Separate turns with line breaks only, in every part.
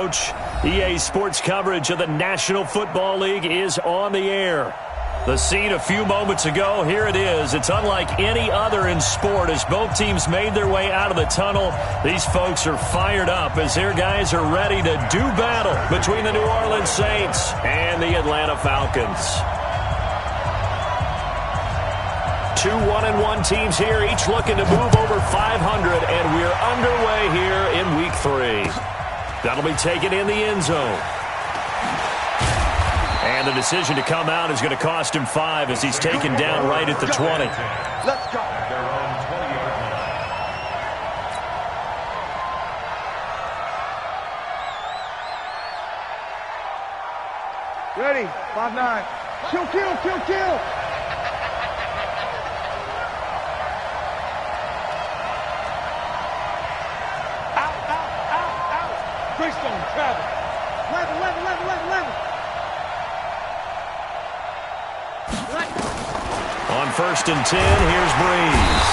Coach. EA Sports coverage of the National Football League is on the air. The scene a few moments ago, here it is. It's unlike any other in sport as both teams made their way out of the tunnel. These folks are fired up as their guys are ready to do battle between the New Orleans Saints and the Atlanta Falcons. Two 1-1 teams here, each looking to move over 500, and we're underway here in Week 3. That'll be taken in the end zone. And the decision to come out is going to cost him 5 as he's taken down right at the 20.
Let's go. Ready, 5-9. Kill, kill, kill, kill. Out, out, out, out. Greystone, travel. 11.
On 1st and 10, here's Breeze.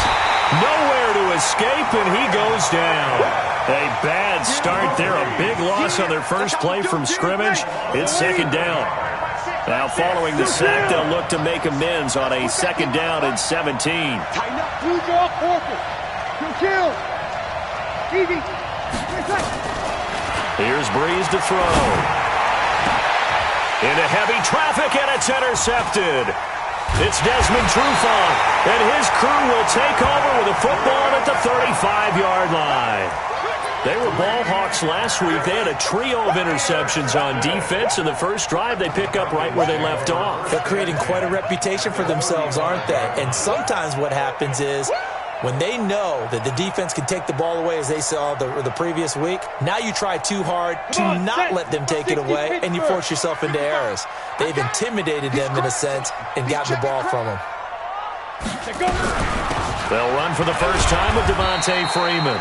Nowhere to escape, and he goes down. A bad start there, a big loss on their first play from scrimmage. It's 2nd down. Now following the sack, they'll look to make amends on a 2nd down and 17.
Tighten up, two draw, forfeit. Kill. Easy.
Here's Breeze to throw. Into heavy traffic, and it's intercepted. It's Desmond Trufant, and his crew will take over with a football at the 35-yard line. They were ball hawks last week. They had a trio of interceptions on defense. In the first drive, they pick up right where they left off.
They're creating quite a reputation for themselves, aren't they? And sometimes what happens is when they know that the defense can take the ball away, as they saw the previous week, now you try too hard to not let them take it away, and you force yourself into errors. They've intimidated them in a sense and gotten the ball from them.
They'll run for the first time with Devontae Freeman.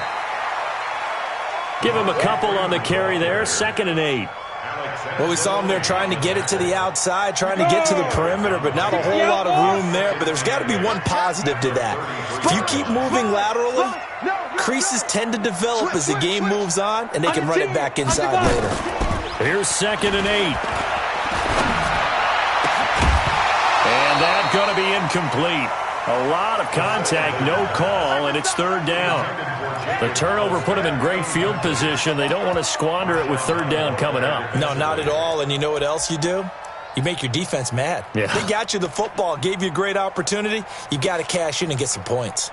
Give him a couple on the carry there, 2nd and 8.
Well, we saw him there trying to get it to the outside, trying to get to the perimeter, but not a whole lot of room there. But there's got to be one positive to that. If you keep moving laterally, creases tend to develop as the game moves on, and they can run it back inside later.
Here's 2nd and 8. And that's going to be incomplete. A lot of contact, no call, and it's 3rd down. The turnover put them in great field position. They don't want to squander it with 3rd down coming up.
No, not at all. And you know what else you do? You make your defense mad.
Yeah.
They got you the football, gave you a great opportunity. You got to cash in and get some points.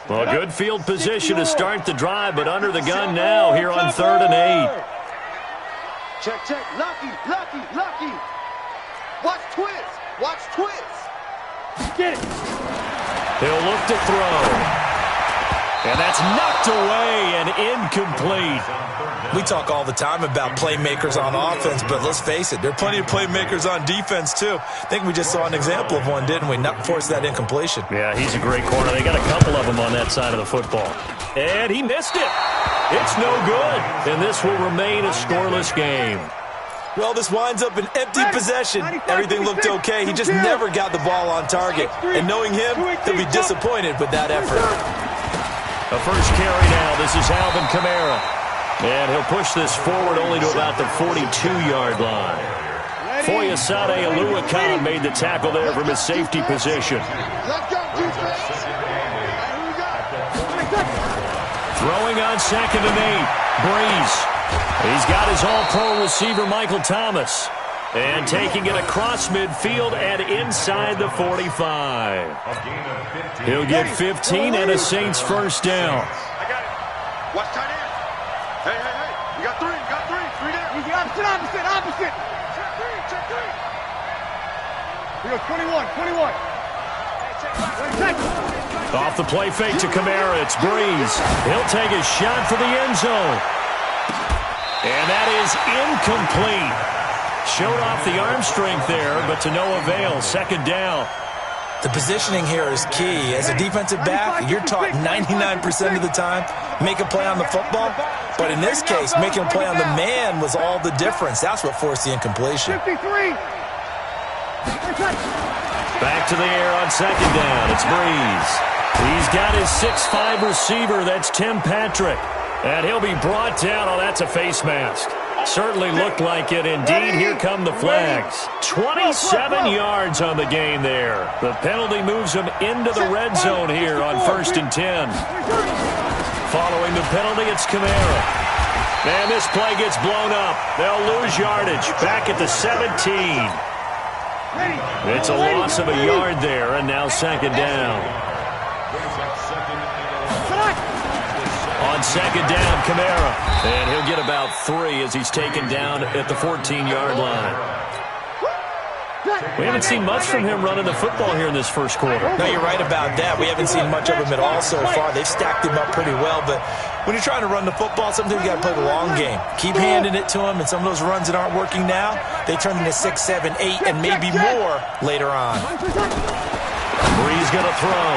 Well, good field position to start the drive, but under the gun now here on 3rd and 8.
Check. Lucky. Watch twist. Get it.
He'll look to throw. And that's knocked away and incomplete.
We talk all the time about playmakers on offense, but let's face it, there are plenty of playmakers on defense, too. I think we just saw an example of one, didn't we? Not force that incompletion.
Yeah, he's a great corner. They got a couple of them on that side of the football. And he missed it. It's no good. And this will remain a scoreless game.
Well, this winds up an empty possession. Everything looked okay. He just never got the ball on target. And knowing him, he'll be disappointed with that effort.
A first carry now. This is Alvin Kamara. And he'll push this forward only to about the 42-yard line. Foyesade Oluwakan made the tackle there from his safety position. Throwing on 2nd and 8. Breeze. He's got his all-pro receiver, Michael Thomas. And taking it across midfield and inside the 45. He'll get 15 and a Saints first down.
I got it. Watch tight end. Hey. You got three. Three down. Easy, opposite. Check three. We go 21.
Off the play fake to Kamara, it's Breeze. He'll take a shot for the end zone. And that is incomplete. Showed off the arm strength there, but to no avail. 2nd down.
The positioning here is key. As a defensive back, you're taught 99% of the time, make a play on the football. But in this case, making a play on the man was all the difference. That's what forced the incompletion.
53.
Back to the air on 2nd down. It's Breeze. He's got his 6'5 receiver. That's Tim Patrick. And he'll be brought down. Oh, that's a face mask. Certainly looked like it. Indeed, here come the flags. 27 yards on the game there. The penalty moves him into the red zone here on 1st and 10. Following the penalty, it's Kamara. And this play gets blown up. They'll lose yardage. Back at the 17. It's a loss of a yard there, and now 2nd down. On 2nd down, Kamara. And he'll get about 3 as he's taken down at the 14-yard line. We haven't seen much from him running the football here in this first quarter.
No, you're right about that. We haven't seen much of him at all so far. They've stacked him up pretty well, but when you're trying to run the football, sometimes you got to play the long game. Keep handing it to him, and some of those runs that aren't working now, they turn into 6, 7, 8, and maybe more later on.
Bree's going to throw.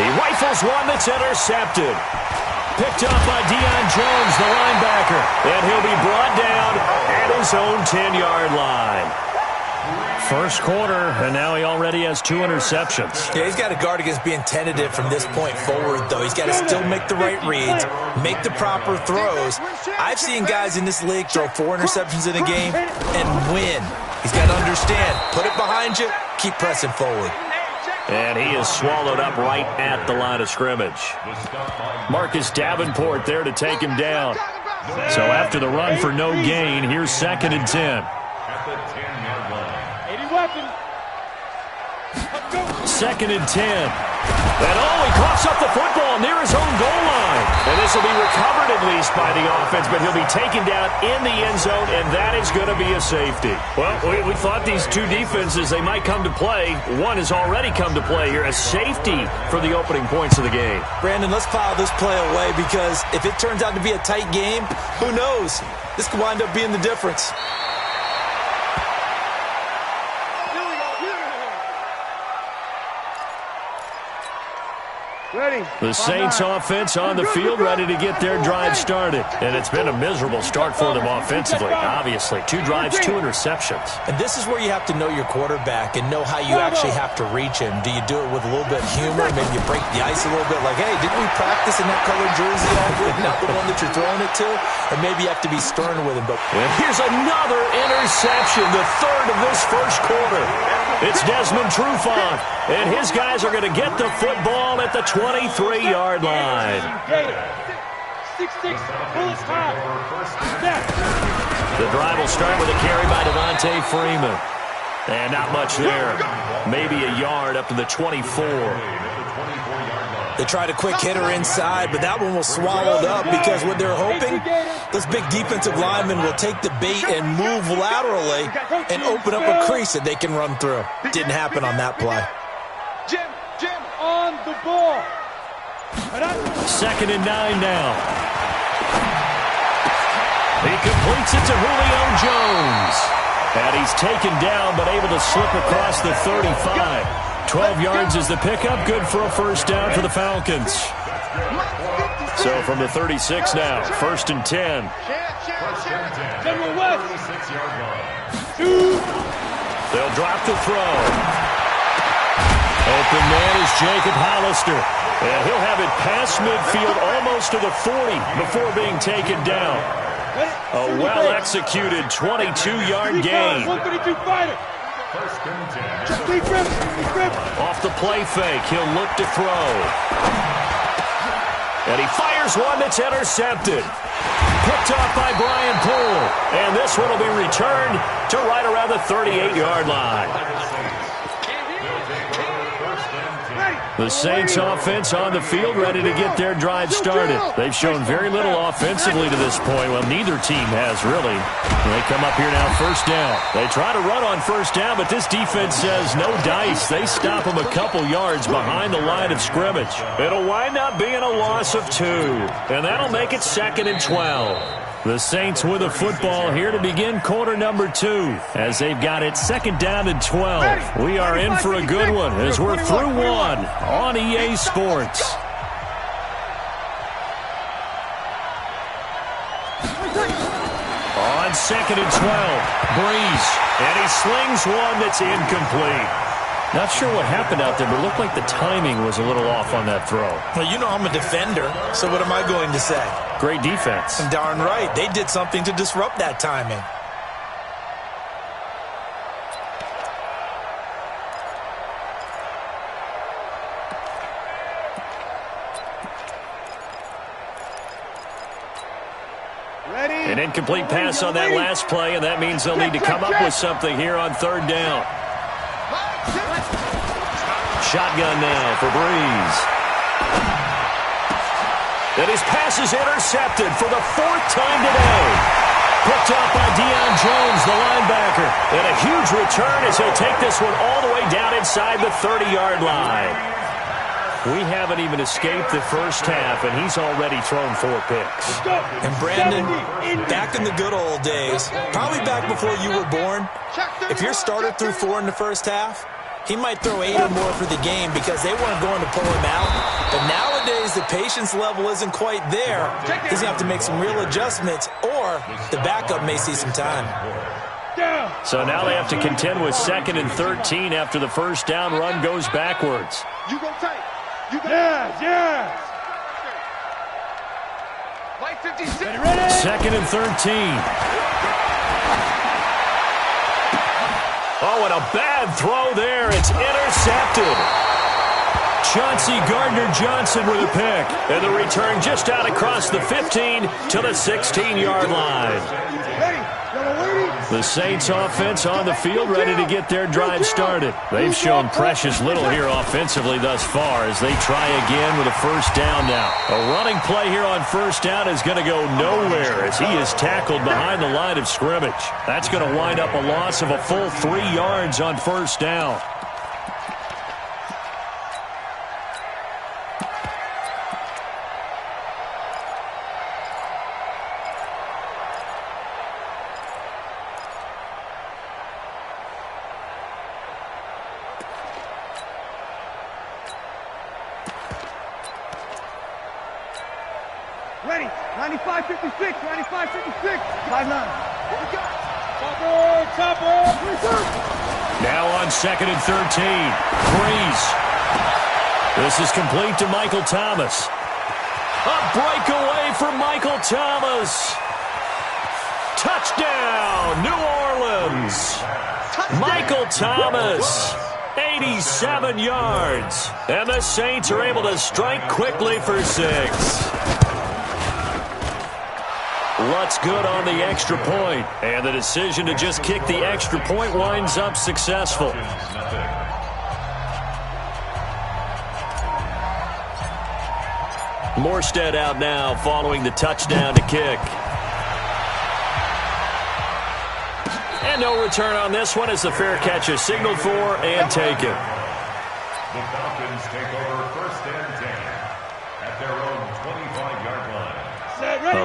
He rifles one that's intercepted. Picked up by Deion Jones, the linebacker. And he'll be brought down at his own 10-yard line. First quarter, and now he already has 2 interceptions.
Yeah, he's got to guard against being tentative from this point forward, though. He's got to still make the right reads, make the proper throws. I've seen guys in this league throw 4 interceptions in a game and win. He's got to understand, put it behind you, keep pressing forward.
And he is swallowed up right at the line of scrimmage. Marcus Davenport there to take him down. So after the run for no gain, here's 2nd and 10. 2nd and 10. And he coughs up the football near his own goal line. And this will be recovered at least by the offense, but he'll be taken down in the end zone, and that is going to be a safety. Well, we thought these two defenses, they might come to play. One has already come to play here, a safety for the opening points of the game.
Brandon, let's file this play away because if it turns out to be a tight game, who knows? This could wind up being the difference.
The Saints offense on the field, ready to get their drive started. And it's been a miserable start for them offensively, obviously. 2 drives, 2 interceptions.
And this is where you have to know your quarterback and know how you actually have to reach him. Do you do it with a little bit of humor? Maybe you break the ice a little bit like, hey, didn't we practice in that colored jersey all week? Not the one that you're throwing it to? Or maybe you have to be stern with him. But
here's another interception, the 3rd of this first quarter. It's Desmond Trufant, and his guys are going to get the football at the 23-yard line. The drive will start with a carry by Devontae Freeman. And not much there. Maybe a yard up to the 24.
They tried a quick hitter inside, but that one was swallowed up because what they're hoping, those big defensive linemen will take the bait and move laterally and open up a crease that they can run through. Didn't happen on that play.
Jim on the ball.
2nd and 9 now. He completes it to Julio Jones. And he's taken down, but able to slip across the 35. 12 yards is the pickup. Good for a first down for the Falcons. So from the 36 now, 1st and 10. They'll drop the throw. Open man is Jacob Hollister. And he'll have it past midfield almost to the 40 before being taken down. A well-executed 22-yard gain. Off the play fake, he'll look to throw. And he fires one that's intercepted. Picked off by Brian Poole. And this one will be returned to right around the 38-yard line. The Saints offense on the field, ready to get their drive started. They've shown very little offensively to this point. Well, neither team has, really. They come up here now, 1st down. They try to run on 1st down, but this defense says no dice. They stop them a couple yards behind the line of scrimmage. It'll wind up being a loss of 2, and that'll make it 2nd and 12. The Saints with a football here to begin quarter number 2 as they've got it 2nd down and 12. We are in for a good one as we're through 1 on EA Sports. On 2nd and 12, Breeze, and he slings one that's incomplete. Not sure what happened out there, but it looked like the timing was a little off on that throw.
Well, you know I'm a defender, so what am I going to say?
Great defense.
Darn right. They did something to disrupt that timing.
An incomplete pass on that last play, and that means they'll need to come up with something here on third down. Shotgun now for Breeze. And his pass is intercepted for the fourth time today. Picked up by Deion Jones, the linebacker. And a huge return as he'll take this one all the way down inside the 30-yard line. We haven't even escaped the first half, and he's already thrown 4 picks.
And Brandon, back in the good old days, probably back before you were born, if your starter threw 4 in the first half, he might throw 8 or more for the game because they weren't going to pull him out. But nowadays, the patience level isn't quite there. He's going to have to make some real adjustments, or the backup may see some time.
So now they have to contend with 2nd and 13 after the first down run goes backwards.
You go tight. Yeah. 56.
2nd and 13. Oh, and a bad throw there. It's intercepted. Chauncey Gardner-Johnson with a pick. And the return just out across the 15 to the 16-yard line. The Saints offense on the field, ready to get their drive started. They've shown precious little here offensively thus far as they try again with a first down now. A running play here on first down is going to go nowhere as he is tackled behind the line of scrimmage. That's going to wind up a loss of a full 3 yards on first down.
Ready. 95-56. 95-56. 5-9. Chopper.
Now on 2nd and 13. Breeze. This is complete to Michael Thomas. A breakaway for Michael Thomas. Touchdown, New Orleans. Michael Thomas. 87 yards. And the Saints are able to strike quickly for 6. Lutz good on the extra point, and the decision to just kick the extra point winds up successful. Morstead out now following the touchdown to kick. And no return on this one as the fair catch is signaled for and taken.
The Falcons take over 1st and 10 at their own 25-yard line.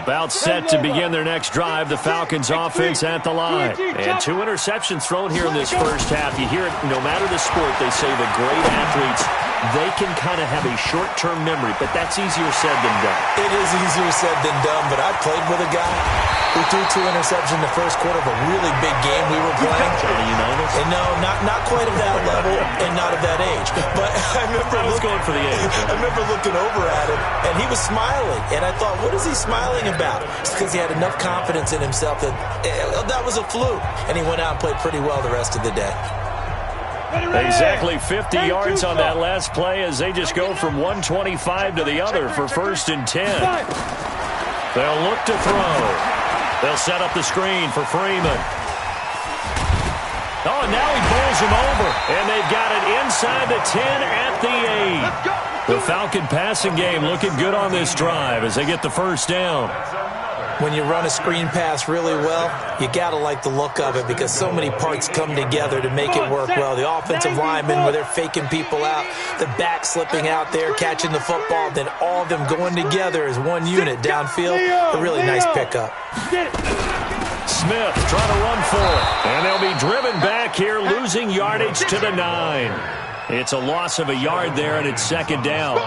About set to begin their next drive, the Falcons offense at the line. And 2 interceptions thrown here in this first half. You hear it no matter the sport, they say the great athletes, they can kind of have a short-term memory, but that's easier said than done.
It is easier said than done, but I played with a guy who threw 2 interceptions in the first quarter of a really big game we were playing.
You know this?
And no, not quite at that level and not at that age. But I was
going for the age.
I remember looking over at him, and he was smiling. And I thought, what is he smiling about? It's because he had enough confidence in himself that that was a fluke. And he went out and played pretty well the rest of the day.
Exactly 50 yards on that last play as they just go from 125 to the other for 1st and 10. They'll look to throw. They'll set up the screen for Freeman. Oh, and now he bowls him over. And they've got it inside the 10 at the 8. The Falcon passing game looking good on this drive as they get the first down.
When you run a screen pass really well, you got to like the look of it because so many parts come together to make it work well. The offensive linemen, where they're faking people out, the back slipping out there, catching the football, then all of them going together as one unit downfield. A really nice pickup.
Smith trying to run for it. And they'll be driven back here, losing yardage to the 9. It's a loss of a yard there, and it's 2nd down.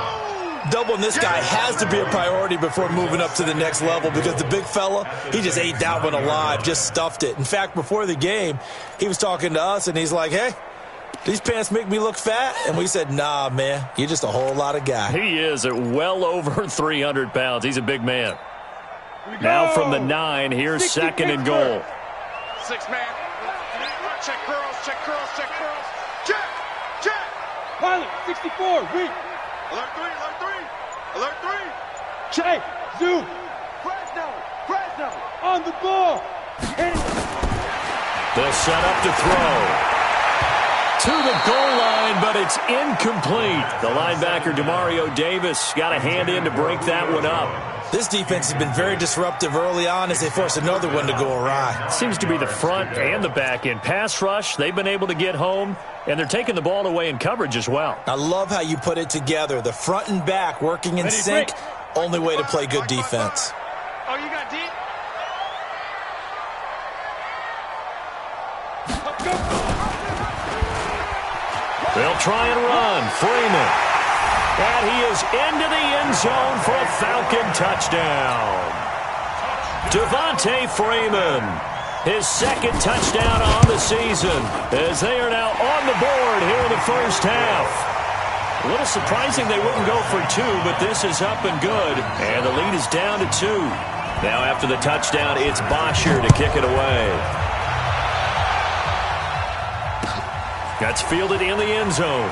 Doubling this guy has to be a priority before moving up to the next level because the big fella, he just ate that one alive, just stuffed it. In fact, before the game, he was talking to us, and he's like, hey, these pants make me look fat? And we said, nah, man, you're just a whole lot of guy.
He is at well over 300 pounds. He's a big man. Now from the 9, here's 2nd and goal.
6 man. Check curls, check curls, check curls. Check, check.
Pilot, 64, weak.
Alert 3, alert 3. Alert 3.
Check, zoom.
Fresno.
On the ball.
They'll set up to throw. To the goal line, but it's incomplete. The linebacker, Demario Davis, got a hand in to break that one up.
This defense has been very disruptive early on as they force another one to go awry.
Seems to be the front and the back end. Pass rush, they've been able to get home, and they're taking the ball away in coverage as well.
I love how you put it together. The front and back working in sync, only way to play good defense.
Oh, you got deep?
They'll try and run. Freeman. And he is into the end zone for a Falcon touchdown. Devontae Freeman, his 2nd touchdown on the season, as they are now on the board here in the first half. A little surprising they wouldn't go for 2, but this is up and good. And the lead is down to 2. Now after the touchdown, it's Bosher to kick it away. That's fielded in the end zone.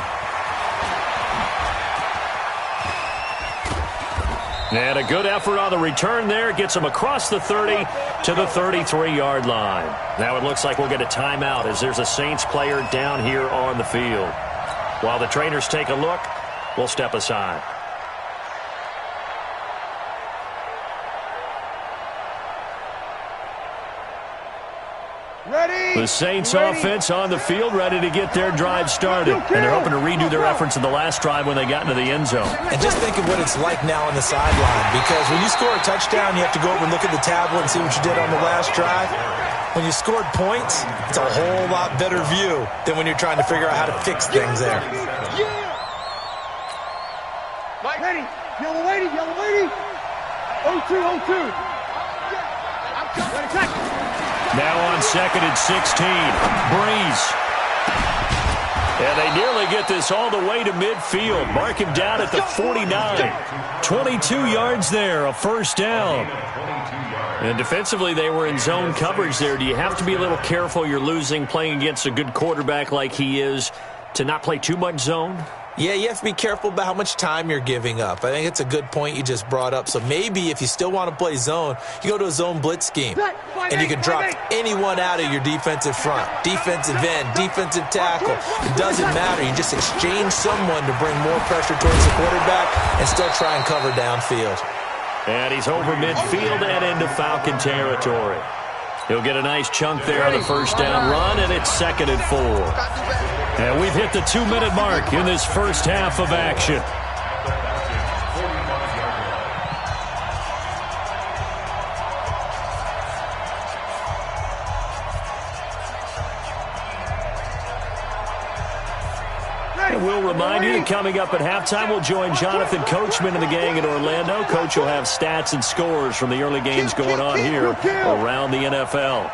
And a good effort on the return there. Gets him across the 30 to the 33-yard line. Now it looks like we'll get a timeout as there's a Saints player down here on the field. While the trainers take a look, we'll step aside. The Saints offense on the field, ready to get their drive started. And they're hoping to redo their efforts in the last drive when they got into the end zone.
And just think of what it's like now on the sideline, because when you score a touchdown, you have to go over and look at the tablet and see what you did on the last drive. When you scored points, it's a whole lot better view than when you're trying to figure out how to fix things there.
Mike.
Ready, yellow lady. 0-2. Ready, check.
Now on 2nd and 16, Breeze. And they nearly get this all the way to midfield. Mark him down at the 49. 22 yards there, a first down. And defensively, they were in zone coverage there. Do you have to be a little careful? You're losing, playing against a good quarterback like he is, to not play too much zone?
Yeah, you have to be careful about how much time you're giving up. I think it's a good point you just brought up. So maybe if you still want to play zone, you go to a zone blitz scheme. And you can drop anyone out of your defensive front. Defensive end, defensive tackle. It doesn't matter. You just exchange someone to bring more pressure towards the quarterback and still try and cover downfield.
And he's over midfield and into Falcon territory. He'll get a nice chunk there on the first down run, and it's 2nd and 4. And we've hit the 2-minute mark in this first half of action. And we'll remind you that coming up at halftime, we'll join Jonathan Coachman and the gang in Orlando. Coach will have stats and scores from the early games going on here around the NFL.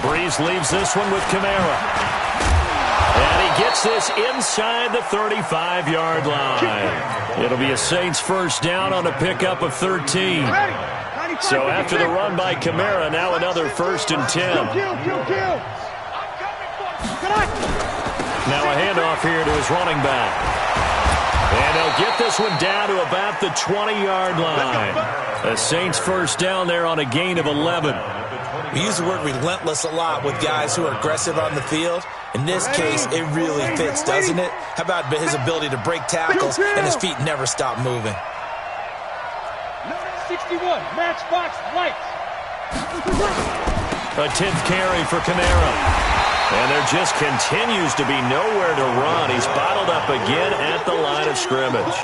Breeze leaves this one with Kamara. And he gets this inside the 35-yard line. It'll be a Saints first down on a pickup of 13. So after the run by Kamara, now another 1st and 10. Now a handoff here to his running back. And they'll get this one down to about the 20-yard line. The Saints first down there on a gain of 11.
We use the word relentless a lot with guys who are aggressive on the field. In this case, it really fits, doesn't it? How about his ability to break tackles and his feet never stop moving?
61, matchbox lights.
A 10th carry for Kamara. And there just continues to be nowhere to run. He's bottled up again at the line of scrimmage.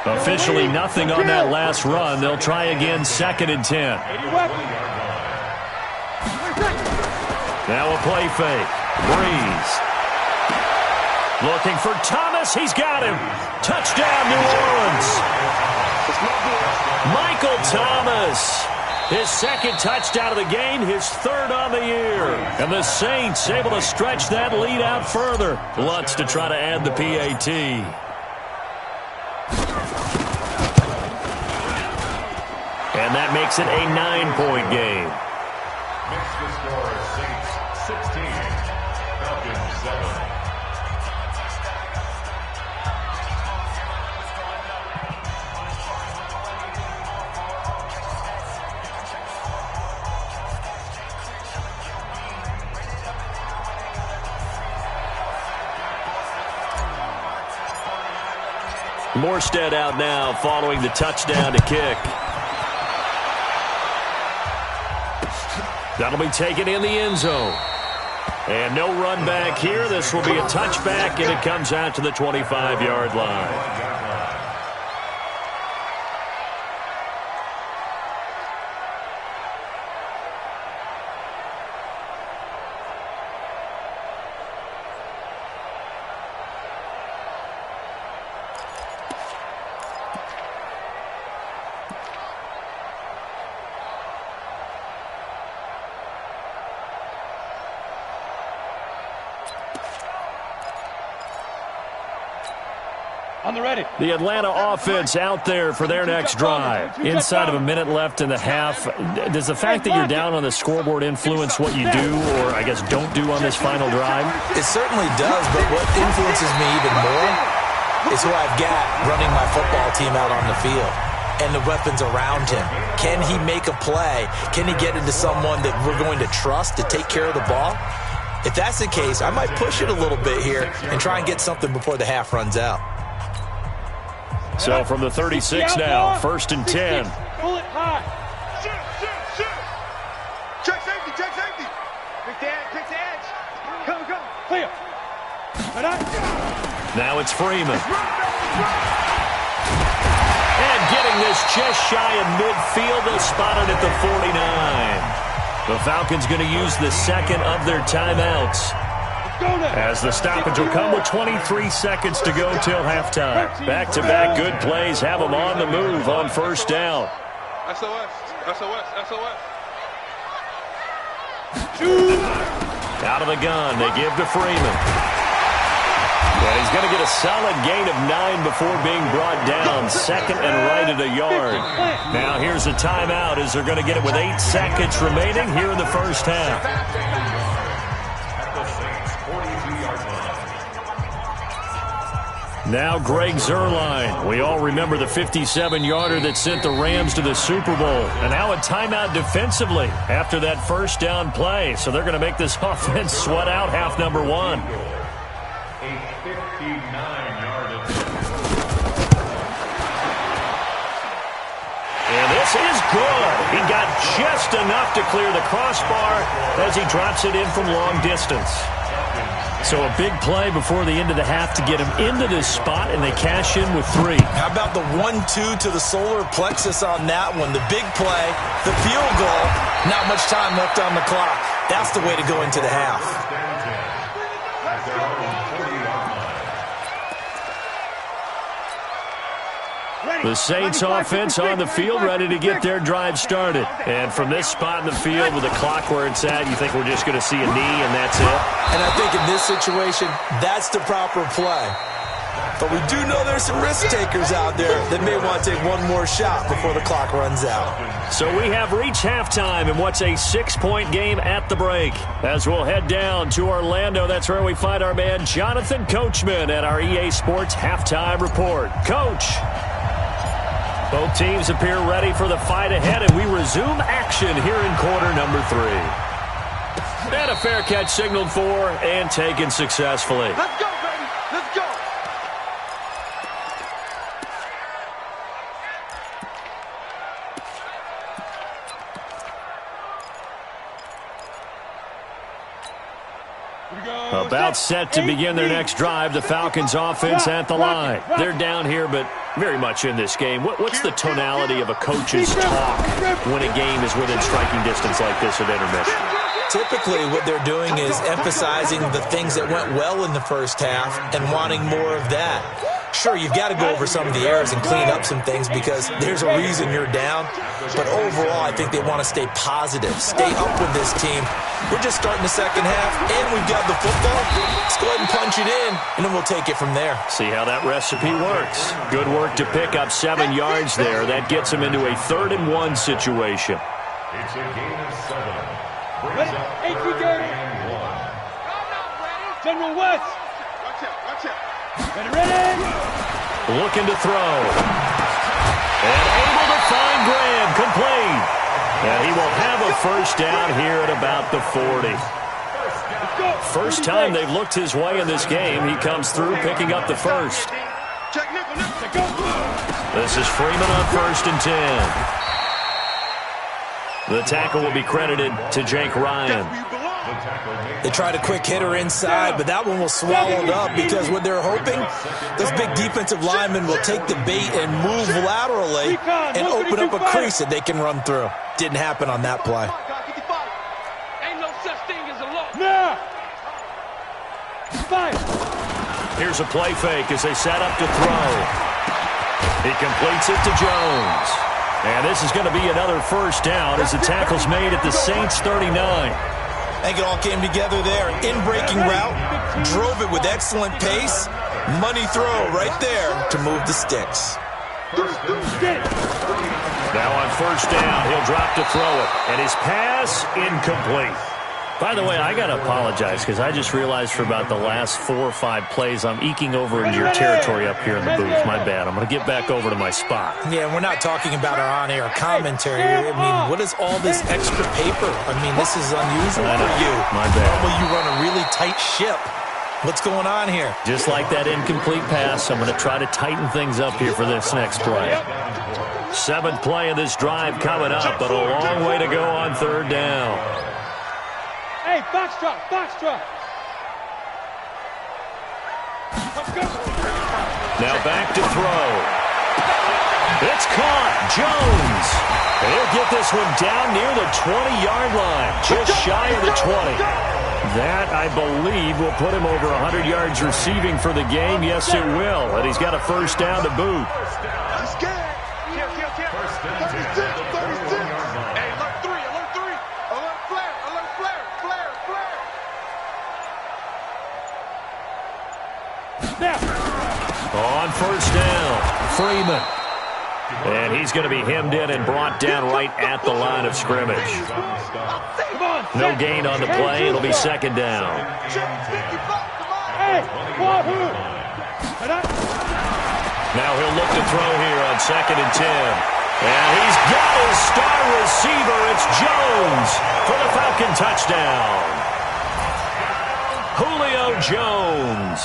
Officially nothing on that last run. They'll try again, 2nd and 10. Now a play fake. Breeze. Looking for Thomas. He's got him. Touchdown, New Orleans. Michael Thomas. His second touchdown of the game, his third on the year. And the Saints able to stretch that lead out further. Lutz to try to add the PAT. And that makes it a 9-point game.
Makes the score Saints 16, Falcons 7.
Morstead out now following the touchdown to kick. That'll be taken in the end zone. And no run back here. This will be a touchback, and it comes out to the 25-yard line.
On the ready.
The Atlanta offense out there for their next drive. Inside of a minute left in the half. Does the fact that you're down on the scoreboard influence what you do or, I guess, don't do on this final drive?
It certainly does, but what influences me even more is who I've got running my football team out on the field and the weapons around him. Can he make a play? Can he get into someone that we're going to trust to take care of the ball? If that's the case, I might push it a little bit here and try and get something before the half runs out.
So from the 36 now, 1st and 10.
Pull it high.
Check safety, check safety. Pick the edge. Come.
Clear.
Now it's Freeman. And getting this just shy of midfield, they spotted at the 49. The Falcons going to use the second of their timeouts, as the stoppage will come with 23 seconds to go till halftime. Back-to-back good plays have them on the move on first down.
SOS.
Out of the gun, they give to Freeman. And he's going to get a solid gain of 9 before being brought down. Second and right at a yard. Now here's a timeout as they're going to get it with 8 seconds remaining here in the first half. Now Greg Zuerlein. We all remember the 57-yarder that sent the Rams to the Super Bowl. And now a timeout defensively after that first down play. So they're going to make this offense sweat out half number 1.
A 59-yard
And this is good. He got just enough to clear the crossbar as he drops it in from long distance. So a big play before the end of the half to get him into this spot, and they cash in with 3.
How about the 1-2 to the solar plexus on that one? The big play, the field goal, not much time left on the clock. That's the way to go into the half.
The Saints offense on the field, ready to get their drive started. And from this spot in the field with the clock where it's at, you think we're just going to see a knee and that's it?
And I think in this situation, that's the proper play. But we do know there's some risk takers out there that may want to take one more shot before the clock runs out.
So we have reached halftime in what's a 6-point game at the break. As we'll head down to Orlando, that's where we find our man Jonathan Coachman at our EA Sports Halftime Report. Coach. Both teams appear ready for the fight ahead, and we resume action here in quarter number 3. And a fair catch signaled for and taken successfully.
Let's go, baby. Let's go.
About set to begin their next drive, the Falcons offense at the line. They're down here, but very much in this game. What's the tonality of a coach's talk when a game is within striking distance like this at intermission?
Typically, what they're doing is emphasizing the things that went well in the first half and wanting more of that. Sure, you've got to go over some of the errors and clean up some things because there's a reason you're down. But overall, I think they want to stay positive, stay up with this team. We're just starting the second half, and we've got the football. Let's go ahead and punch it in, and then we'll take it from there.
See how that recipe works. Good work to pick up 7 yards there. That gets them into a 3rd-and-1 situation.
It's a gain of 7.
Ready? 18 game. General West.
Watch out.
Ready?
Looking to throw. And able to find Graham, complete. And he will have a first down here at about the 40. First time they've looked his way in this game. He comes through picking up the first. This is Freeman on 1st and 10. The tackle will be credited to Jake Ryan.
They tried a quick hitter inside, but that one was swallowed up because what they're hoping, those big defensive linemen will take the bait and move laterally and open up a crease that they can run through. Didn't happen on that play.
Ain't no such thing as a loss. Now. Fire.
Here's a play fake as they set up to throw. He completes it to Jones. And this is going to be another first down as the tackle's made at the Saints 39.
I think it all came together there. In-breaking route, drove it with excellent pace. Money throw right there to move the sticks.
Now on first down, he'll drop to throw it. And his pass, incomplete. By the way, I got to apologize because I just realized for about the last 4 or 5 plays, I'm eking over into your territory up here in the booth. My bad. I'm going to get back over to my spot.
Yeah, we're not talking about our on-air commentary. I mean, what is all this extra paper? I mean, this is unusual for you.
My bad.
Normally you run a really tight ship. What's going on here?
Just like that incomplete pass, I'm going to try to tighten things up here for this next play. 7th play of this drive coming up, but a long way to go on 3rd down.
Hey, Foxtrot.
Now back to throw. It's caught. Jones. He'll get this one down near the 20-yard line, just shy of the 20. That, I believe, will put him over 100 yards receiving for the game. Yes, it will. And he's got a first down to boot.
He's scared. 36. Hey, alert 3. Alert flare.
Now.
On first down, Freeman. And he's going to be hemmed in and brought down right at the line of scrimmage. No gain on the play. It'll be 2nd down.
Hey, Wahoo.
Now he'll look to throw here on 2nd and 10. And he's got his star receiver. It's Jones for the Falcon touchdown. Julio Jones.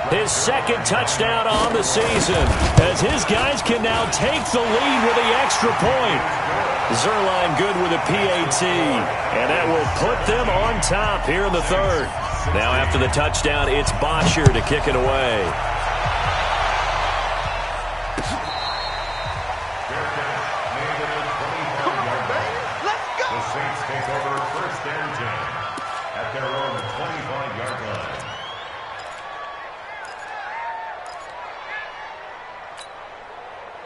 His 2nd touchdown on the season as his guys can now take the lead with the extra point. Zerline good with a PAT, and that will put them on top here in the 3rd. Now after the touchdown, it's Bosher to kick it away.
Let's go.
The Saints take over 1st and 10 at their own 25-yard line.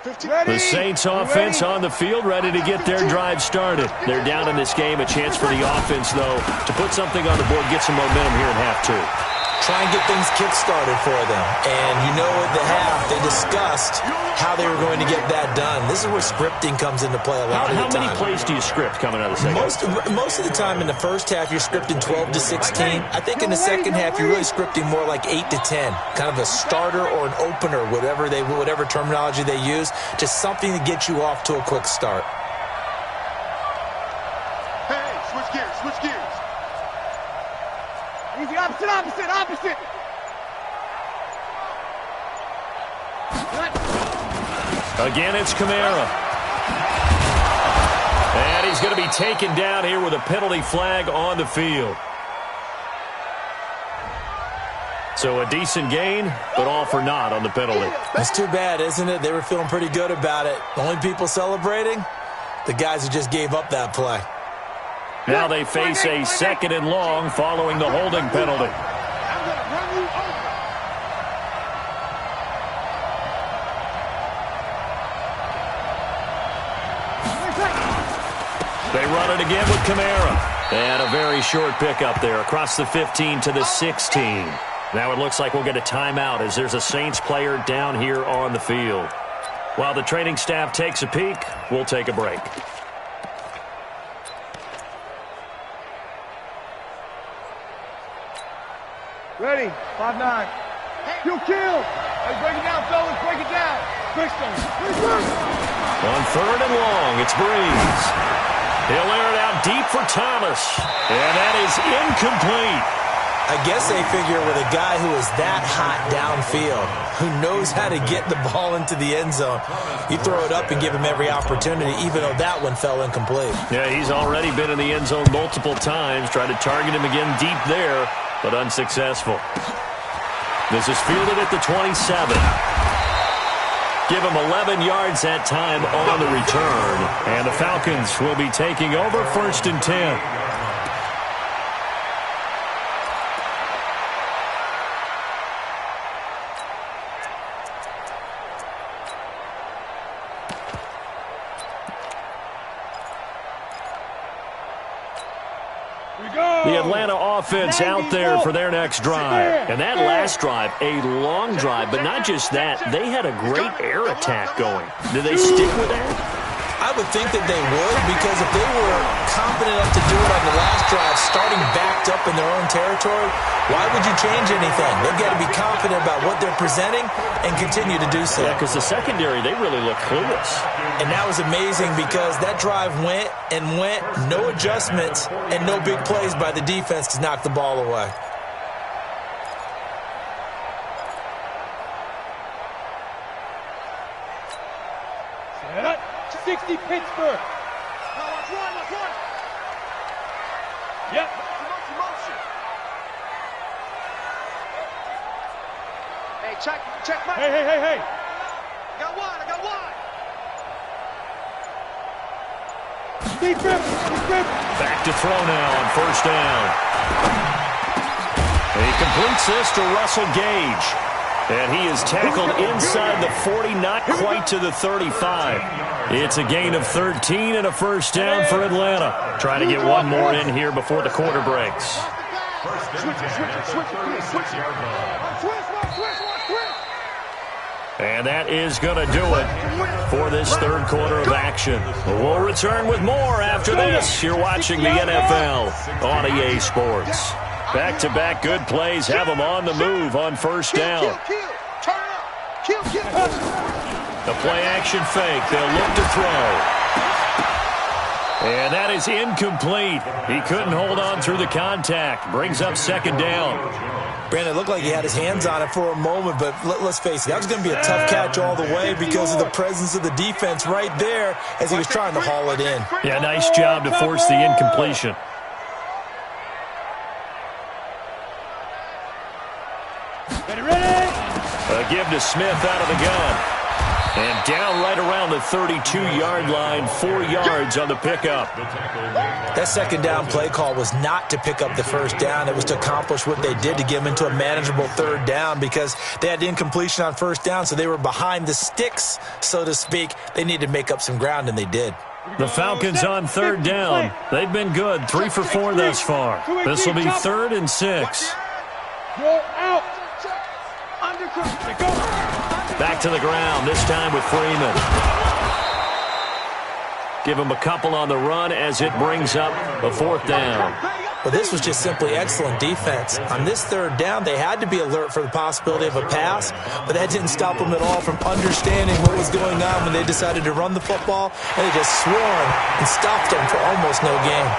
The Saints offense on the field, ready to get their drive started. They're down in this game. A chance for the offense, though, to put something on the board, get some momentum here in half 2.
Try and get things kick-started for them. And you know at the half, they discussed how they were going to get that done. This is where scripting comes into play a lot of the time.
How many plays do you script coming out of the second half?
Most of the time in the first half, you're scripting 12 to 16. I think in the second half, you're really scripting more like 8 to 10. Kind of a starter or an opener, whatever terminology they use. Just something to get you off to a quick start.
Hey, switch gears.
Easy, opposite.
Again, it's Kamara. And he's going to be taken down here with a penalty flag on the field. So a decent gain, but all for naught on the penalty.
That's too bad, isn't it? They were feeling pretty good about it. The only people celebrating, the guys who just gave up that play.
Now they face a 2nd and long following the holding penalty. They run it again with Kamara. And a very short pickup there across the 15 to the 16. Now it looks like we'll get a timeout as there's a Saints player down here on the field. While the training staff takes a peek, we'll take a break.
Ready, 5-9. You kill. Hey, break it down, fellas. Break it down.
On third and long, it's Breeze. He'll air it out deep for Thomas. And that is incomplete.
I guess they figure with a guy who is that hot downfield, who knows how to get the ball into the end zone, you throw it up and give him every opportunity, even though that one fell incomplete.
Yeah, he's already been in the end zone multiple times. Tried to target him again deep there, but unsuccessful. This is fielded at the 27. Give him 11 yards that time on the return. And the Falcons will be taking over 1st and 10. The Atlanta offense out there for their next drive. And that last drive, a long drive, but not just that. They had a great air attack going. Did they stick with that?
I would think that they would, because if they were confident enough to do it on the last drive, starting backed up in their own territory, why would you change anything? They've got to be confident about what they're presenting and continue to do so.
Yeah, because the secondary, they really look clueless.
And that was amazing because that drive went and went, no adjustments, and no big plays by the defense to knock the ball away.
Set up. 60 Pittsburgh. Let's run. Yep. Motion. Hey, check my. Hey. I got one. Defense.
Back to throw now on 1st down. He completes this to Russell Gage. And he is tackled inside the 40, not quite to the 35. It's a gain of 13 and a 1st down for Atlanta. Trying to get one more in here before the quarter breaks. And that is going to do it for this 3rd quarter of action. We'll return with more after this. You're watching the NFL on EA Sports. Back-to-back good plays have them on the move on 1st down. The play-action fake. They'll look to throw. And that is incomplete. He couldn't hold on through the contact. Brings up 2nd down.
Brandon, it looked like he had his hands on it for a moment, but let's face it, that was going to be a tough catch all the way because of the presence of the defense right there as he was trying to haul it in.
Yeah, nice job to force the incompletion. A give to Smith out of the gun. And down right around the 32-yard line, 4 yards on the pickup.
That 2nd down play call was not to pick up the 1st down. It was to accomplish what they did to get them into a manageable 3rd down because they had incompletion on 1st down, so they were behind the sticks, so to speak. They needed to make up some ground, and they did.
The Falcons on 3rd down. They've been good, 3 for 4 thus far. This will be 3rd and 6.
Go out.
Back to the ground, this time with Freeman. Give him a couple on the run as it brings up a 4th down.
Well, this was just simply excellent defense. On this 3rd down, they had to be alert for the possibility of a pass, but that didn't stop them at all from understanding what was going on when they decided to run the football, and they just swarmed and stopped them for almost no gain.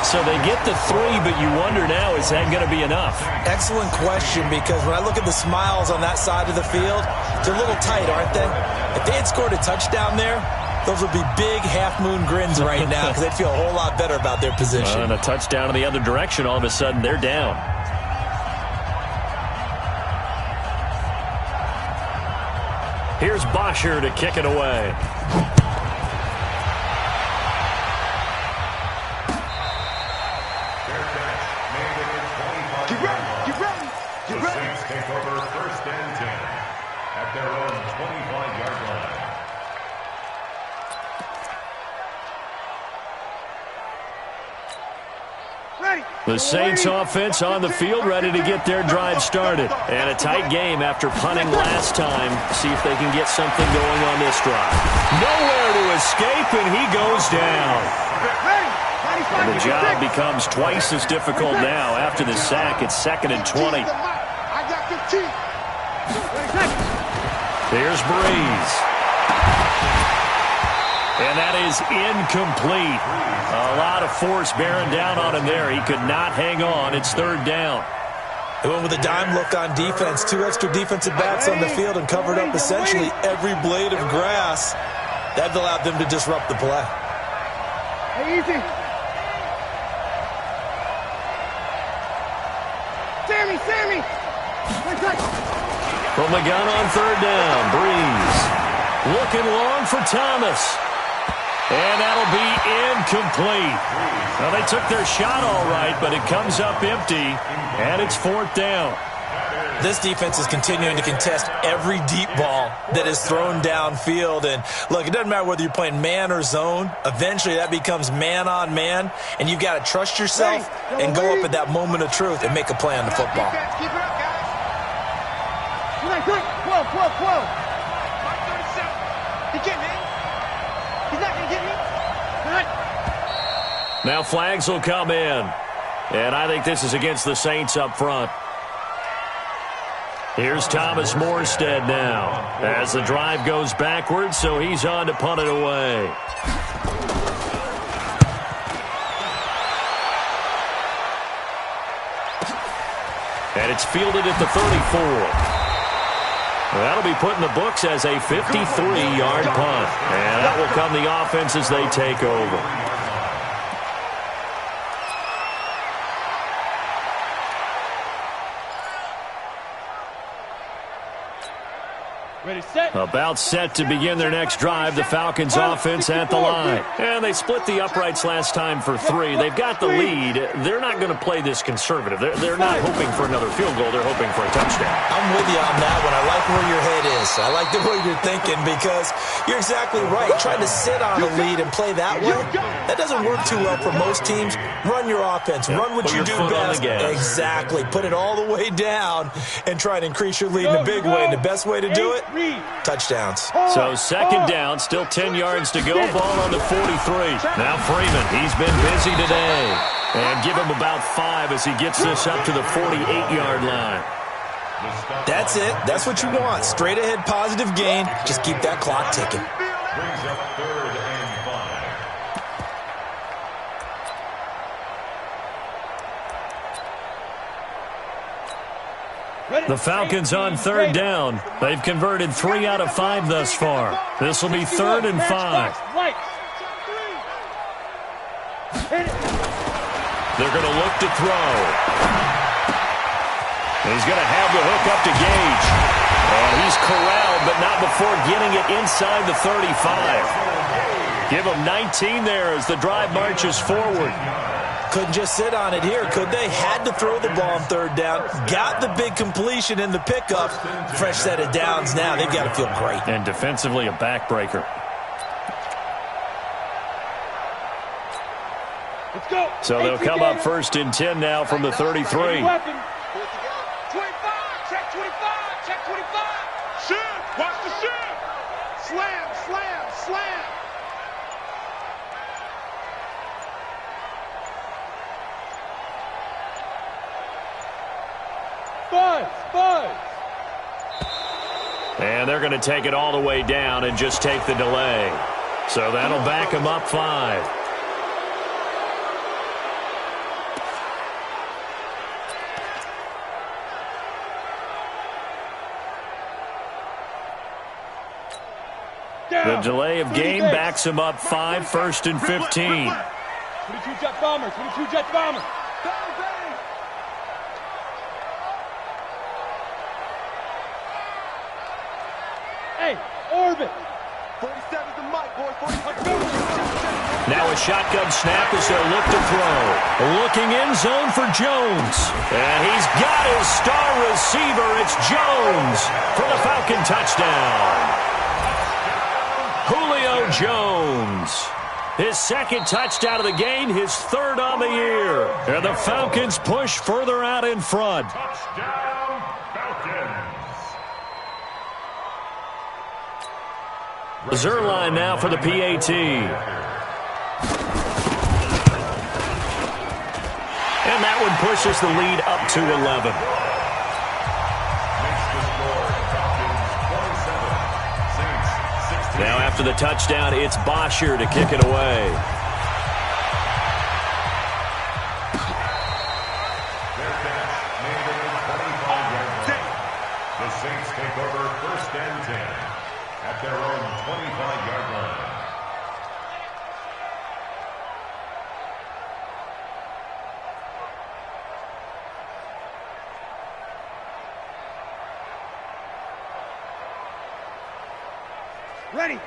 So they get the 3, but you wonder now, is that going to be enough?
Excellent question, because when I look at the smiles on that side of the field, they're a little tight, aren't they? If they had scored a touchdown there, those would be big half-moon grins right now because they'd feel a whole lot better about their position.
And a touchdown in the other direction, all of a sudden, they're down. Here's Bosher to kick it away.
Take over 1st and 10 at their own 25-yard line.
The Saints offense on the field, ready to get their drive started. And a tight game after punting last time. See if they can get something going on this drive. Nowhere to escape, and he goes down. And the job becomes twice as difficult now. After the sack, it's 2nd and 20. Here's Breeze. And that is incomplete. A lot of force bearing down on him there. He could not hang on. It's 3rd down.
They went with a dime look on defense. 2 extra defensive backs on the field and covered up essentially every blade of grass. That allowed them to disrupt the play.
Hey, easy. Sammy.
From the gun on 3rd down, Breeze. Looking long for Thomas. And that'll be incomplete. Well, they took their shot all right, but it comes up empty, and it's 4th down.
This defense is continuing to contest every deep ball that is thrown downfield. And, look, it doesn't matter whether you're playing man or zone. Eventually, that becomes man-on-man, and you've got to trust yourself and go up at that moment of truth and make a play on the football.
Keep it up, guys. Good. 12. He can't, man. He's not going to get me.
Now flags will come in. And I think this is against the Saints up front. Here's Thomas Morstead now as the drive goes backwards, so he's on to punt it away. And it's fielded at the 34. That'll be put in the books as a 53-yard punt. And that will come the offense as they take over.
Ready, set.
About set to begin their next drive. The Falcons offense at the line. And they split the uprights last time for 3. They've got the lead. They're not going to play this conservative. They're not hoping for another field goal. They're hoping for a touchdown.
I'm with you on that one. I like where your head is. I like the way you're thinking because you're exactly right. Trying to sit on a lead and play that way, that doesn't work too well for most teams. Run your offense. Run what you do best. Exactly. Put it all the way down and try to increase your lead in a big way. And the best way to do it, touchdowns.
So 2nd down, still 10 yards to go. Ball on the 43. Now Freeman, he's been busy today. And give him about 5 as he gets this up to the 48-yard line.
That's it. That's what you want. Straight ahead positive gain. Just keep that clock ticking.
Brings up 3rd and 5.
The Falcons on 3rd down. They've converted 3 out of 5 thus far. This will be 3rd and 5. They're going to look to throw. He's going to have the hook up to Gage. And he's corralled, but not before getting it inside the 35. Give him 19 there as the drive marches forward.
Couldn't just sit on it here, could they? Had to throw the ball on 3rd down. Got the big completion in the pickup. Fresh set of downs now. They've got to feel great.
And defensively, a backbreaker.
Let's go.
So they'll come up 1st and 10 now from the 33.
25. Check 25. Check 25.
Shoot. Watch the shoot. Slam.
5.
And they're going to take it all the way down and just take the delay. So that'll back them up 5. The delay of game backs them up 5, 1st and 15.
22 Jet Bomber. Hey, orbit.
47's the mic, boy. 47.
Now a shotgun snap as they'll look to throw. Looking in zone for Jones. And he's got his star receiver. It's Jones for the Falcon touchdown. Julio Jones. His second touchdown of the game, his third on the year. And the Falcons push further out in front.
Touchdown, Falcons.
Zerline now for the PAT. And that one pushes the lead up to 11. Now after the touchdown, it's Bosher to kick it away.
The Saints take over 1st and 10 at their own 25-yard line.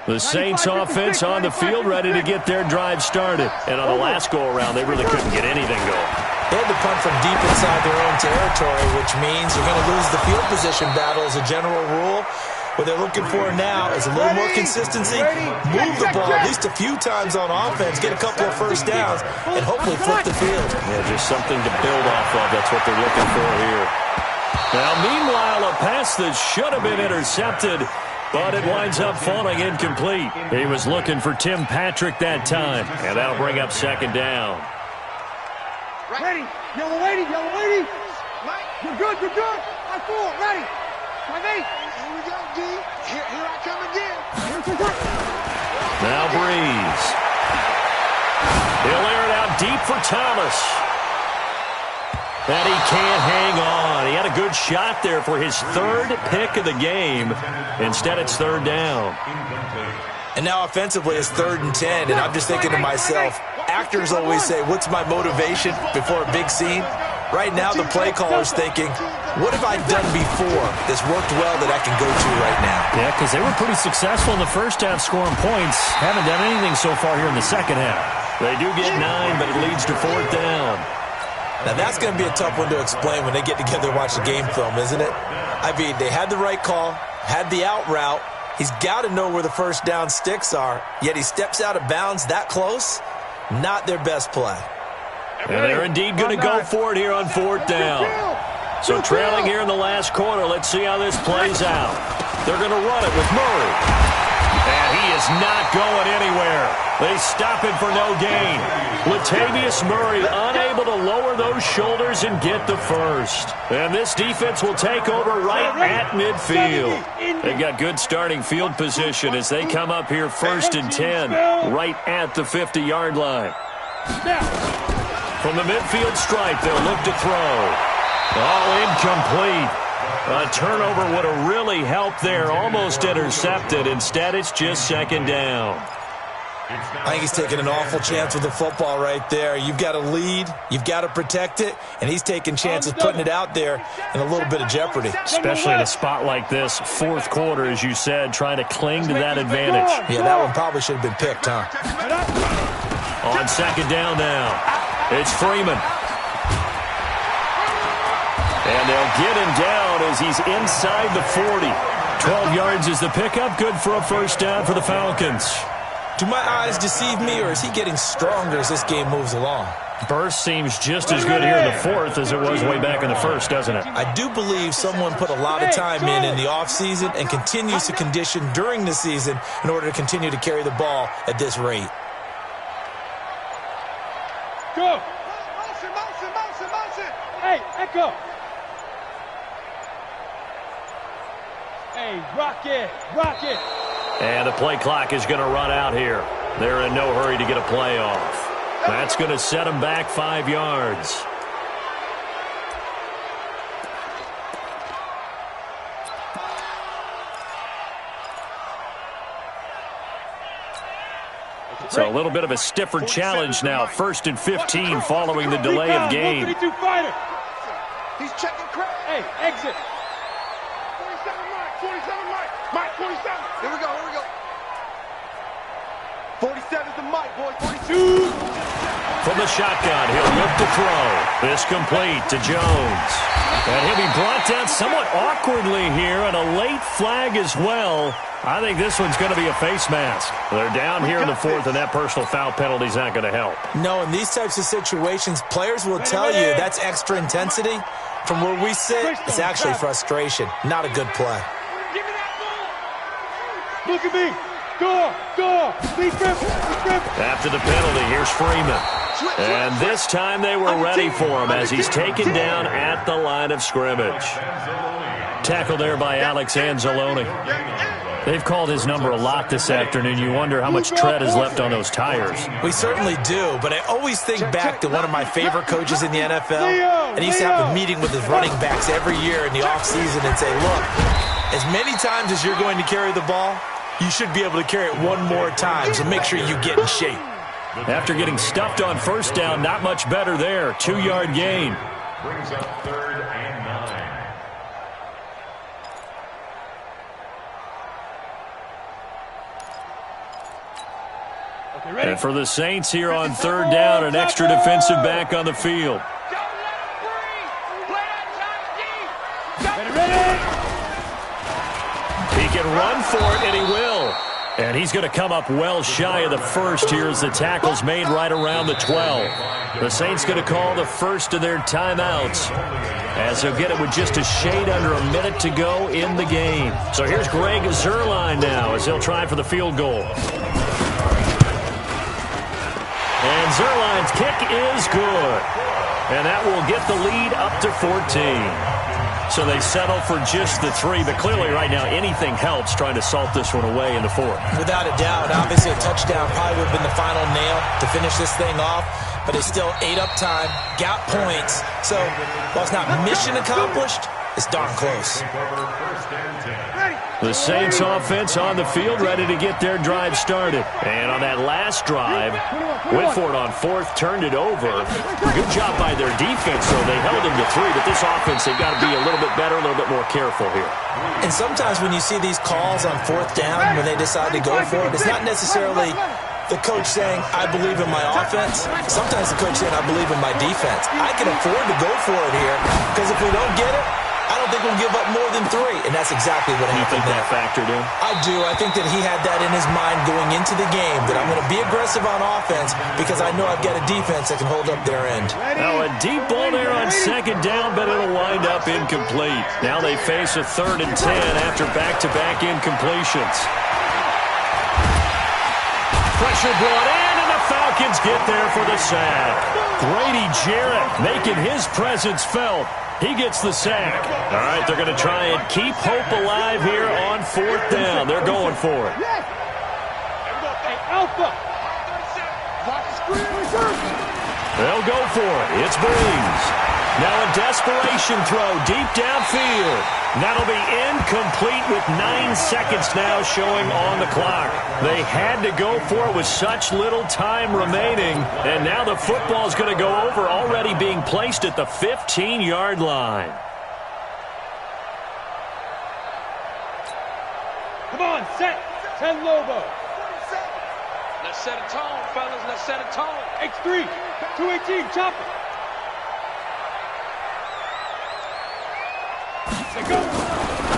The Saints offense on the field, ready to get their drive started. And on the last go-around, they really couldn't get anything going.
They had to punt from deep inside their own territory, which means you're going to lose the field position battle as a general rule. What they're looking for now is a little more consistency, move the ball at least a few times on offense, get a couple of first downs, and hopefully flip the field.
Yeah, just something to build off of. That's what they're looking for here. Now, meanwhile, a pass that should have been intercepted, but it winds up falling incomplete. He was looking for Tim Patrick that time, and that'll bring up second down.
Ready. Yellow lady. Yellow lady. You're good. You're good. I fool. Ready. 5-8. Here we go, D. Here I come again.
Now Breeze. He'll air it out deep for Thomas. And he can't hang on. He had a good shot there for his third pick of the game. Instead, it's third down.
And now offensively, it's 3rd and 10, and I'm just thinking to myself, actors always say, what's my motivation before a big scene? Right now, the play caller's thinking, what have I done before that's worked well that I can go to right now?
Yeah, because they were pretty successful in the first half scoring points. Haven't done anything so far here in the second half. They do get 9, but it leads to 4th down.
Now, that's going to be a tough one to explain when they get together and watch the game film, isn't it? I mean, they had the right call, had the out route. He's got to know where the first down sticks are, yet he steps out of bounds that close. Not their best play.
And they're indeed going to go for it here on 4th down. So trailing here in the last quarter, let's see how this plays out. They're going to run it with Murray. And he is not going anywhere. They stop him for no gain. Latavius Murray unable to lower those shoulders and get the first. And this defense will take over right at midfield. They've got good starting field position as they come up here 1st and 10, right at the 50-yard line. From the midfield stripe, they'll look to throw. Oh, incomplete. A turnover would have really helped there. Almost intercepted. Instead, it's just second down.
I think he's taking an awful chance with the football right there. You've got to lead. You've got to protect it. And he's taking chances putting it out there in a little bit of jeopardy.
Especially in a spot like this, 4th quarter, as you said, trying to cling to that advantage.
Yeah, that one probably should have been picked, huh?
On second down now, it's Freeman. And they'll get him down as he's inside the 40. 12 yards is the pickup. Good for a first down for the Falcons.
Do my eyes deceive me, or is he getting stronger as this game moves along?
Burst seems just as good here in the 4th as it was way back in the 1st, doesn't it?
I do believe someone put a lot of time in the offseason and continues to condition during the season in order to continue to carry the ball at this rate.
Go. Motion. Hey, Echo. Hey, rock it.
And the play clock is going to run out here. They're in no hurry to get a play off. That's going to set them back 5 yards. So a little bit of a stiffer challenge now. 1st and 15 following the delay of game.
He's checking Craig. Hey, exit. 47 Mike, 47. Here we go. 47's the Mike, boys. 42.
from the shotgun. He'll look to throw. This complete to Jones. And he'll be brought down somewhat awkwardly here, and a late flag as well. I think this one's going to be a face mask. They're down here in the fourth, and that personal foul penalty is not going to help.
No, in these types of situations, players will tell you that's extra intensity. From where we sit, it's actually frustration. Not a good play.
Look at me. Go.
After the penalty, here's Freeman. And this time they were ready for him as he's taken down at the line of scrimmage. Tackled there by Alex Anzalone. They've called his number a lot this afternoon. You wonder how much tread is left on those tires.
We certainly do, but I always think back to one of my favorite coaches in the NFL, and he used to have a meeting with his running backs every year in the offseason and say, look, as many times as you're going to carry the ball, you should be able to carry it one more time, so make sure you get in shape.
After getting stuffed on first down, not much better there. 2-yard gain.
Brings up 3rd and 9.
And for the Saints here on 3rd down, an extra defensive back on the field. He can run for it, and he will. And he's going to come up well shy of the first here as the tackle's made right around the 12. The Saints going to call the first of their timeouts as they'll get it with just a shade under a minute to go in the game. So here's Greg Zuerlein now as he'll try for the field goal. And Zuerlein's kick is good. And that will get the lead up to 14. So they settle for just the 3, but clearly right now anything helps trying to salt this one away in the 4th.
Without a doubt, obviously a touchdown probably would have been the final nail to finish this thing off, but it's still ate up time, got points. So while it's not mission accomplished, it's darn close.
The Saints offense on the field, ready to get their drive started. And on that last drive, went for it on 4th, turned it over. Good job by their defense, though. They held them to 3, but this offense, they've got to be a little bit better, a little bit more careful here.
And sometimes when you see these calls on 4th down, when they decide to go for it, it's not necessarily the coach saying, I believe in my offense. Sometimes the coach saying, I believe in my defense. I can afford to go for it here, because if we don't get it, I don't think we'll give up more than 3, and that's exactly what happened.
You think that factored in?
I do. I think that he had that in his mind going into the game, that I'm going to be aggressive on offense because I know I've got a defense that can hold up their end.
Now a deep ball there on 2nd down, but it'll wind up incomplete. Now they face a 3rd and 10 after back-to-back incompletions. Pressure brought in, and the Falcons get there for the sack. Grady Jarrett making his presence felt. He gets the sack. All right, they're going to try and keep hope alive here on 4th down. They're going for it. They'll go for it. It's Breeze. Now a desperation throw deep downfield. That'll be incomplete with 9 seconds now showing on the clock. They had to go for it with such little time remaining. And now the football's going to go over, already being placed at the 15-yard line.
Come on, set. 10 Lobo.
Let's set a tone, fellas. Let's set a tone.
X3. 218. Chopper.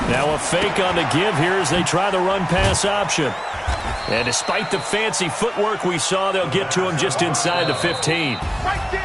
Now a fake on the give here as they try the run-pass option. And despite the fancy footwork we saw, they'll get to him just inside the 15.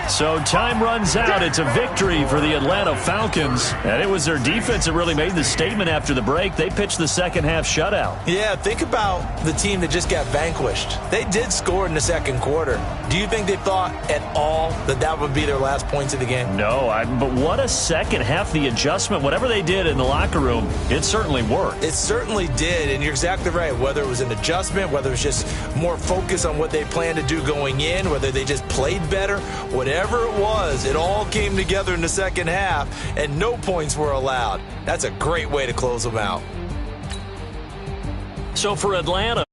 So time runs out. It's a victory for the Atlanta Falcons. And it was their defense that really made the statement after the break. They pitched the second-half shutout.
Yeah, think about the team that just got vanquished. They did score in the 2nd quarter. Do you think they thought at all that that would be their last points of the game?
No, but what a second half. The adjustment, whatever they did in the locker room, it certainly worked.
It certainly did, and you're exactly right. Whether it was an adjustment, whether it was just more focus on what they planned to do going in, whether they just played better, whatever it was, it all came together in the 2nd half, and no points were allowed. That's a great way to close them out.
So for Atlanta,